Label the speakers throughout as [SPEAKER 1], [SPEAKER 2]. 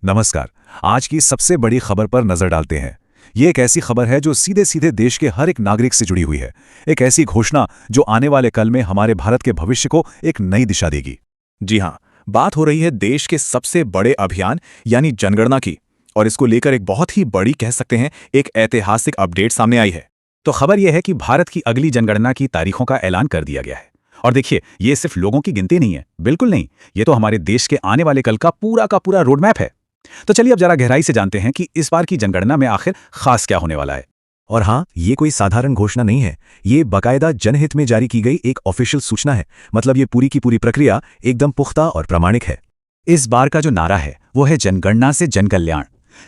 [SPEAKER 1] नमस्कार। आज की सबसे बड़ी खबर पर नजर डालते हैं। ये एक ऐसी खबर है जो सीधे सीधे देश के हर एक नागरिक से जुड़ी हुई है। एक ऐसी घोषणा जो आने वाले कल में हमारे भारत के भविष्य को एक नई दिशा देगी।
[SPEAKER 2] जी हां, बात हो रही है देश के सबसे बड़े अभियान यानी जनगणना की। और इसको लेकर एक बहुत ही बड़ी कह सकते हैं एक ऐतिहासिक अपडेट सामने आई है।
[SPEAKER 3] तो खबर यह है कि भारत की अगली जनगणना की तारीखों का ऐलान कर दिया गया है। और देखिए, ये सिर्फ लोगों की गिनती नहीं है, बिल्कुल नहीं। ये तो हमारे देश के आने वाले कल का पूरा रोड मैप है। तो चलिए अब जरा गहराई से जानते हैं कि इस बार की जनगणना में आखिर खास क्या होने वाला है।
[SPEAKER 1] और हाँ, ये कोई साधारण घोषणा नहीं है। ये बाकायदा जनहित में जारी की गई एक ऑफिशियल सूचना है। मतलब ये पूरी की पूरी प्रक्रिया एकदम पुख्ता और प्रामाणिक है।
[SPEAKER 3] इस बार का जो नारा है वो है जनगणना से जनकल्याण।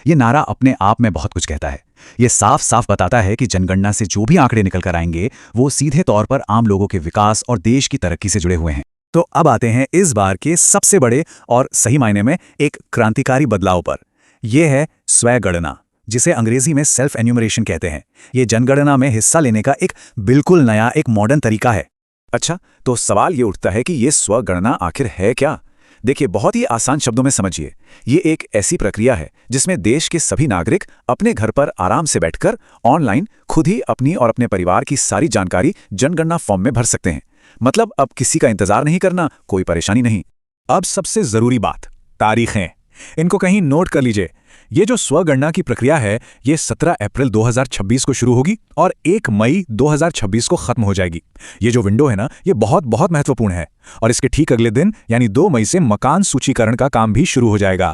[SPEAKER 3] ये नारा अपने आप में बहुत कुछ कहता है। ये साफ साफ बताता है कि जनगणना से जो भी आंकड़े निकल कर आएंगे वो सीधे तौर पर आम लोगों के विकास और देश की तरक्की से जुड़े हुए हैं। तो अब आते हैं इस बार के सबसे बड़े और सही मायने में एक क्रांतिकारी बदलाव पर। यह है स्वगणना, जिसे अंग्रेजी में सेल्फ एन्यूमरेशन कहते हैं। ये जनगणना में हिस्सा लेने का एक बिल्कुल नया, एक मॉडर्न तरीका है।
[SPEAKER 2] अच्छा, तो सवाल ये उठता है कि ये स्वगणना आखिर है क्या? देखिए, बहुत ही आसान शब्दों में समझिए। ये एक ऐसी प्रक्रिया है जिसमें देश के सभी नागरिक अपने घर पर आराम से बैठकर ऑनलाइन खुद ही अपनी और अपने परिवार की सारी जानकारी जनगणना फॉर्म में भर सकते हैं। मतलब अब किसी का इंतजार नहीं करना, कोई परेशानी नहीं।
[SPEAKER 3] अब सबसे जरूरी बात, तारीखें। इनको कहीं नोट कर लीजिए। ये जो स्वगणना की प्रक्रिया है, ये 17 अप्रैल 2026 को शुरू होगी और 1 मई 2026 को खत्म हो जाएगी। ये जो विंडो है ना, ये बहुत महत्वपूर्ण है। और इसके ठीक अगले दिन यानी 2 मई से मकान सूचीकरण का काम भी शुरू हो जाएगा।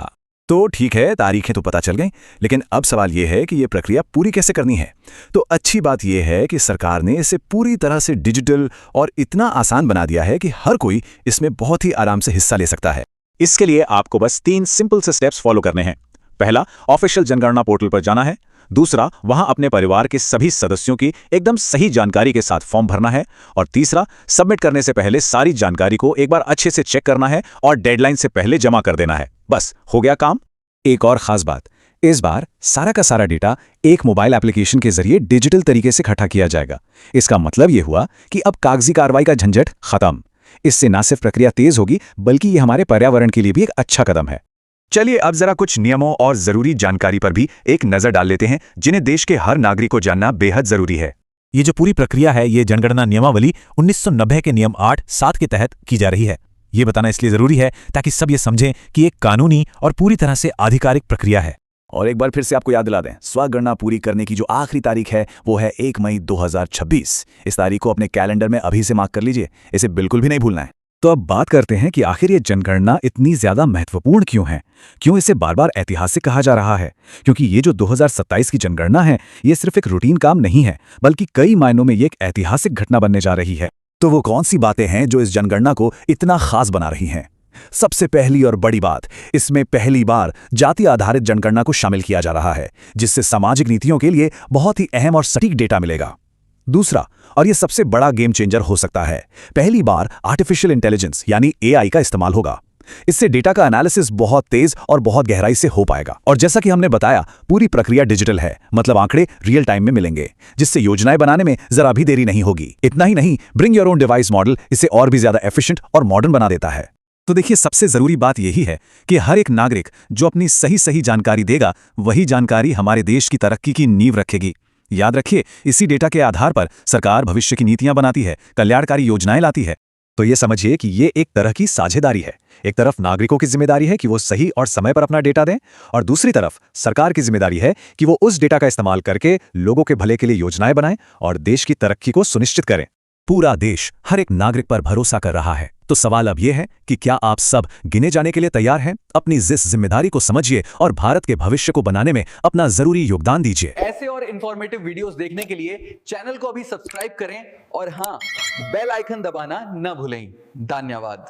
[SPEAKER 2] तो ठीक है, तारीखें तो पता चल गई, लेकिन अब सवाल यह है कि यह प्रक्रिया पूरी कैसे करनी है। तो अच्छी बात यह है कि सरकार ने इसे पूरी तरह से डिजिटल और इतना आसान बना दिया है कि हर कोई इसमें बहुत ही आराम से हिस्सा ले सकता है।
[SPEAKER 3] इसके लिए आपको बस 3 सिंपल से स्टेप्स फॉलो करने हैं। पहला, ऑफिशियल जनगणना पोर्टल पर जाना है। दूसरा, वहां अपने परिवार के सभी सदस्यों की एकदम सही जानकारी के साथ फॉर्म भरना है। और तीसरा, सबमिट करने से पहले सारी जानकारी को एक बार अच्छे से चेक करना है और डेडलाइन से पहले जमा कर देना है। बस हो गया काम।
[SPEAKER 1] एक और खास बात, इस बार सारा का सारा डेटा एक मोबाइल एप्लीकेशन के जरिए डिजिटल तरीके से इकट्ठा किया जाएगा। इसका मतलब यह हुआ कि अब कागजी कार्रवाई का झंझट खत्म। इससे न सिर्फ प्रक्रिया तेज होगी, बल्कि यह हमारे पर्यावरण के लिए भी एक अच्छा कदम है।
[SPEAKER 2] चलिए अब जरा कुछ नियमों और जरूरी जानकारी पर भी एक नजर डाल लेते हैं, जिन्हें देश के हर नागरिक को जानना बेहद जरूरी है।
[SPEAKER 3] ये जो पूरी प्रक्रिया है, ये जनगणना नियमावली 1990 के नियम 8-7 के तहत की जा रही है। ये बताना इसलिए जरूरी है ताकि सब ये समझें कि एक कानूनी और पूरी तरह से आधिकारिक प्रक्रिया है।
[SPEAKER 2] और एक बार फिर से आपको याद दिला दें, स्वगणना पूरी करने की जो आखिरी तारीख है वो है 1 मई 2026। इस तारीख को अपने कैलेंडर में अभी से मार्क कर लीजिए, इसे बिल्कुल भी नहीं भूलना है।
[SPEAKER 1] तो अब बात करते हैं कि आखिर ये जनगणना इतनी ज्यादा महत्वपूर्ण क्यों है, क्यों इसे बार बार ऐतिहासिक कहा जा रहा है। क्योंकि ये जो 2027 की जनगणना है, ये सिर्फ एक रूटीन काम नहीं है, बल्कि कई मायनों में ये एक ऐतिहासिक घटना बनने जा रही है।
[SPEAKER 2] तो वो कौन सी बातें हैं जो इस जनगणना को इतना खास बना रही हैं? सबसे पहली और बड़ी बात, इसमें पहली बार जाति आधारित जनगणना को शामिल किया जा रहा है, जिससे सामाजिक नीतियों के लिए बहुत ही अहम और सटीक डेटा मिलेगा। दूसरा, और यह सबसे बड़ा गेम चेंजर हो सकता है, पहली बार आर्टिफिशियल इंटेलिजेंस यानी एआई का इस्तेमाल होगा। इससे डेटा का एनालिसिस बहुत तेज और बहुत गहराई से हो पाएगा। और जैसा कि हमने बताया, पूरी प्रक्रिया डिजिटल है, मतलब आंकड़े रियल टाइम में मिलेंगे, जिससे योजनाएं बनाने में जरा भी देरी नहीं होगी। इतना ही नहीं, bring your own device model इसे और भी ज्यादा एफिशिएंट और मॉडर्न बना देता है।
[SPEAKER 3] तो देखिए, सबसे जरूरी बात यही है कि हर एक नागरिक जो अपनी सही जानकारी देगा, वही जानकारी हमारे देश की तरक्की की नींव रखेगी। याद रखिए, इसी डेटा के आधार पर सरकार भविष्य की नीतियां बनाती है, कल्याणकारी योजनाएं लाती है।
[SPEAKER 1] तो ये समझिए कि ये एक तरह की साझेदारी है। एक तरफ नागरिकों की जिम्मेदारी है कि वो सही और समय पर अपना डेटा दें, और दूसरी तरफ सरकार की जिम्मेदारी है कि वो उस डेटा का इस्तेमाल करके लोगों के भले के लिए योजनाएं बनाएं और देश की तरक्की को सुनिश्चित करें। पूरा देश हर एक नागरिक पर भरोसा कर रहा है। तो सवाल अब यह है कि क्या आप सब गिने जाने के लिए तैयार हैं? अपनी इस जिम्मेदारी को समझिए और भारत के भविष्य को बनाने में अपना जरूरी योगदान दीजिए।
[SPEAKER 4] ऐसे और इंफॉर्मेटिव वीडियोस देखने के लिए चैनल को अभी सब्सक्राइब करें और हां, बेल आइकन दबाना न भूलें। धन्यवाद।